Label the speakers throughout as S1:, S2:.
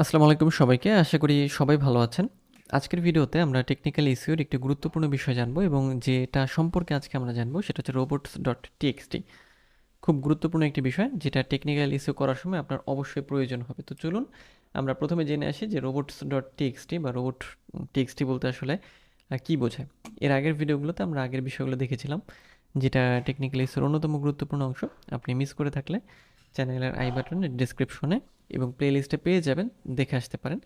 S1: আসসালামু আলাইকুম সবাইকে। আশা করি সবাই ভালো আছেন। আজকের ভিডিওতে আমরা টেকনিক্যাল ইস্যুর একটি গুরুত্বপূর্ণ বিষয় জানবো এবং যেটা সম্পর্কে আজকে আমরা জানবো সেটা হচ্ছে robots.txt। খুব গুরুত্বপূর্ণ একটি বিষয় যেটা টেকনিক্যাল ইস্যু করার সময় আপনার অবশ্যই প্রয়োজন হবে। তো চলুন আমরা প্রথমে জেনে আসি যে robots.txt বা robot.txt বলতে আসলে কী বোঝায়। এর আগের ভিডিওগুলোতে আমরা আগের বিষয়গুলো দেখেছিলাম, যেটা টেকনিক্যাল ইস্যুর অন্যতম গুরুত্বপূর্ণ অংশ। আপনি মিস করে থাকলে চ্যানেলের আই বাটনে ডিসক্রিপশনে এবং প্লেলিস্টে পেয়ে যাবেন, দেখে আসতে পারেন।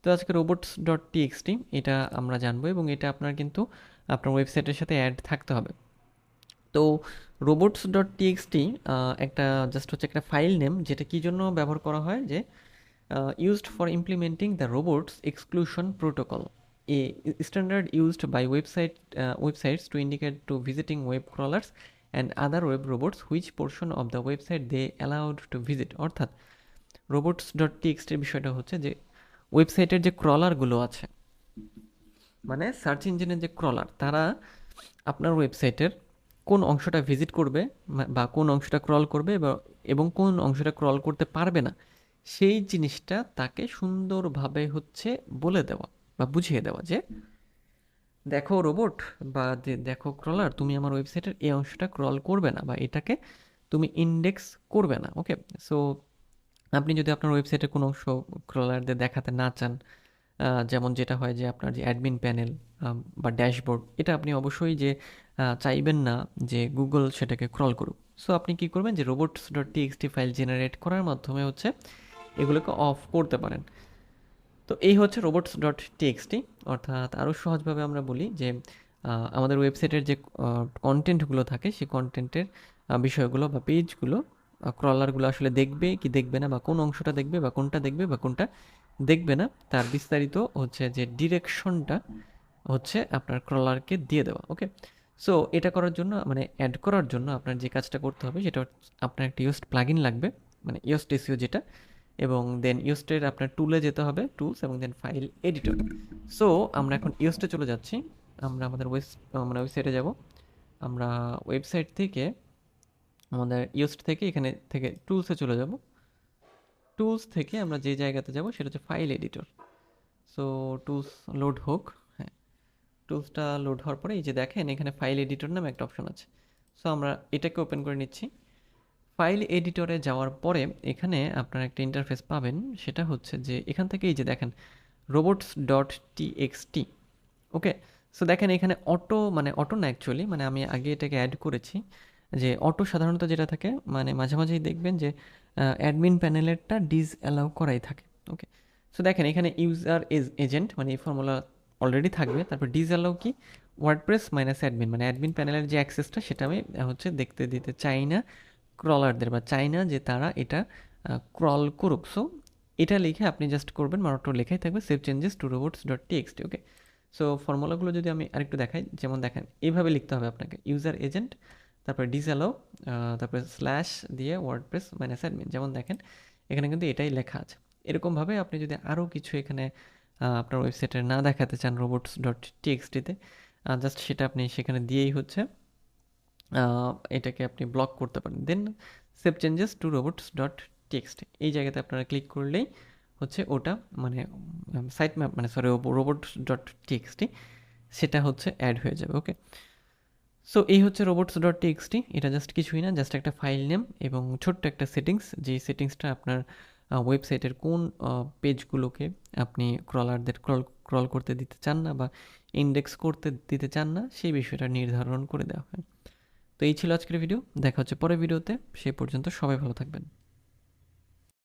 S1: তো আজকে robots.txt এটা আমরা জানবো এবং এটা আপনার কিন্তু আপনার ওয়েবসাইটের সাথে অ্যাড থাকতে হবে। তো robots.txt একটা জাস্ট হচ্ছে একটা ফাইল নেম, যেটা কী জন্য ব্যবহার করা হয়, যে used for implementing the robots exclusion protocol, a standard used by websites to indicate to visiting web crawlers and other web robots which portion of the website they allowed to visit। অর্থাৎ robots.txt এর বিষয়টা হচ্ছে যে ওয়েবসাইটের যে ক্রলারগুলো আছে, মানে search ইঞ্জিনের যে ক্রলার, তারা আপনার ওয়েবসাইটের কোন অংশটা ভিজিট করবে বা কোন অংশটা ক্রল করবে এবং কোন অংশটা ক্রল করতে পারবে না, সেই জিনিসটা তাকে সুন্দরভাবে হচ্ছে বলে দেওয়া বা বুঝিয়ে দেওয়া যে দেখো রোবট বা দেখো ক্রলার, তুমি আমার ওয়েবসাইটের এই অংশটা ক্রল করবে না বা এটাকে তুমি ইন্ডেক্স করবে না। ওকে, সো আপনি যদি আপনার ওয়েবসাইটের কোনো অংশ ক্রলারদের দেখাতে না চান, যেমন যেটা হয় যে আপনার যে অ্যাডমিন প্যানেল বা ড্যাশবোর্ড, এটা আপনি অবশ্যই যে চাইবেন না যে গুগল সেটাকে ক্রল করুক। সো আপনি কি করবেন, যে robots.txt ফাইল জেনারেট করার মাধ্যমে হচ্ছে এগুলোকে অফ করতে পারেন। তো এই হচ্ছে robots.txt। অর্থাৎ আরও সহজভাবে আমরা বলি যে আমাদের ওয়েবসাইটের যে কন্টেন্টগুলো থাকে, সেই কন্টেন্টের বিষয়গুলো বা পেজগুলো ক্রলারগুলো আসলে দেখবে কি দেখবে না, বা কোন অংশটা দেখবে বা কোনটা দেখবে বা কোনটা দেখবে না, তার বিস্তারিত হচ্ছে যে ডিরেকশনটা হচ্ছে আপনার ক্রলারকে দিয়ে দেওয়া। ওকে, সো এটা করার জন্য, মানে অ্যাড করার জন্য আপনার যে কাজটা করতে হবে সেটা আপনার একটা ইয়োস্ট প্লাগইন লাগবে, মানে ইয়োস্ট এসইও যেটা, এবং দেন ইয়োস্টের আপনার টুলে যেতে হবে, টুলস, এবং দেন ফাইল এডিটর। সো আমরা এখন ইয়োস্টে চলে যাচ্ছি। আমরা আমাদের মানে ওয়েবসাইটে যাব। আমরা ওয়েবসাইট থেকে আমাদের ইয়োস্ট থেকে এখানে থেকে টুলসে চলে যাব। টুলস থেকে আমরা যে জায়গাতে যাব সেটা হচ্ছে file editor. So tools load হোক। হ্যাঁ, টুলসটা লোড হওয়ার পরে এই যে দেখেন এখানে ফাইল এডিটর নামে একটা অপশন আছে। সো আমরা এটাকে ওপেন করে নিচ্ছি। ফাইল এডিটরে যাওয়ার পরে এখানে আপনারা একটা ইন্টারফেস পাবেন, সেটা হচ্ছে যে এখান থেকে এই যে দেখেন robots.txt। ওকে, সো দেখেন এখানে অটো, মানে অটো না অ্যাকচুয়ালি, মানে আমি আগে এটাকে অ্যাড করেছি। যে অটো সাধারণত যেটা থাকে, মানে মাঝে মাঝেই দেখবেন যে অ্যাডমিন প্যানেলেরটা ডিস অ্যালাউ করাই থাকে। ওকে, সো দেখেন এখানে ইউজার এজেন্ট, মানে এই ফর্মুলা অলরেডি থাকবে। তারপর ডিস অ্যালাউ কি, ওয়ার্ডপ্রেস মাইনাস অ্যাডমিন, মানে অ্যাডমিন প্যানেলের যে অ্যাক্সেসটা সেটা আমি হচ্ছে দেখতে দিতে চাই না ক্রলারদের, বা চাই না যে তারা এটা ক্রল করুক। সো এটা লিখে আপনি জাস্ট করবেন, অটো লেখাই থাকবে save changes to robots.txt। Okay, so ফর্মুলাগুলো যদি আমি আরেকটু দেখাই, যেমন দেখেন এইভাবে লিখতে হবে আপনাকে, ইউজার এজেন্ট, তারপরে ডিসঅ্যালাউ, তারপরে স্ল্যাশ দিয়ে ওয়ার্ডপ্রেস মাইনাস অ্যাডমিন, যেমন দেখেন এখানে কিন্তু এটাই লেখা আছে। এরকমভাবে আপনি যদি আরও কিছু এখানে আপনার ওয়েবসাইটে না দেখাতে চান robots.txt-তে, জাস্ট সেটা আপনি সেখানে দিয়েই হচ্ছে এটাকে আপনি ব্লক করতে পারেন। দেন সেভ চেঞ্জেস টু robots.txt, এই জায়গাতে আপনারা ক্লিক করলেই হচ্ছে ওটা, মানে সাইট ম্যাপ, মানে সরি robots.txt, সেটা হচ্ছে অ্যাড হয়ে যাবে। ওকে, সো এই হচ্ছে robots.txt। এটা জাস্ট কিছুই না, জাস্ট একটা ফাইল নেম এবং ছোট্ট একটা সেটিংস, যেই সেটিংসটা আপনার ওয়েবসাইটের কোন পেজগুলোকে আপনি ক্রলারদের ক্রল করতে দিতে চান না বা ইন্ডেক্স করতে দিতে চান না, সেই বিষয়টা নির্ধারণ করে দেওয়া হয়। তো এই ছিল আজকের ভিডিও, দেখা হচ্ছে পরের ভিডিওতে। সেই পর্যন্ত সবাই ভালো থাকবেন।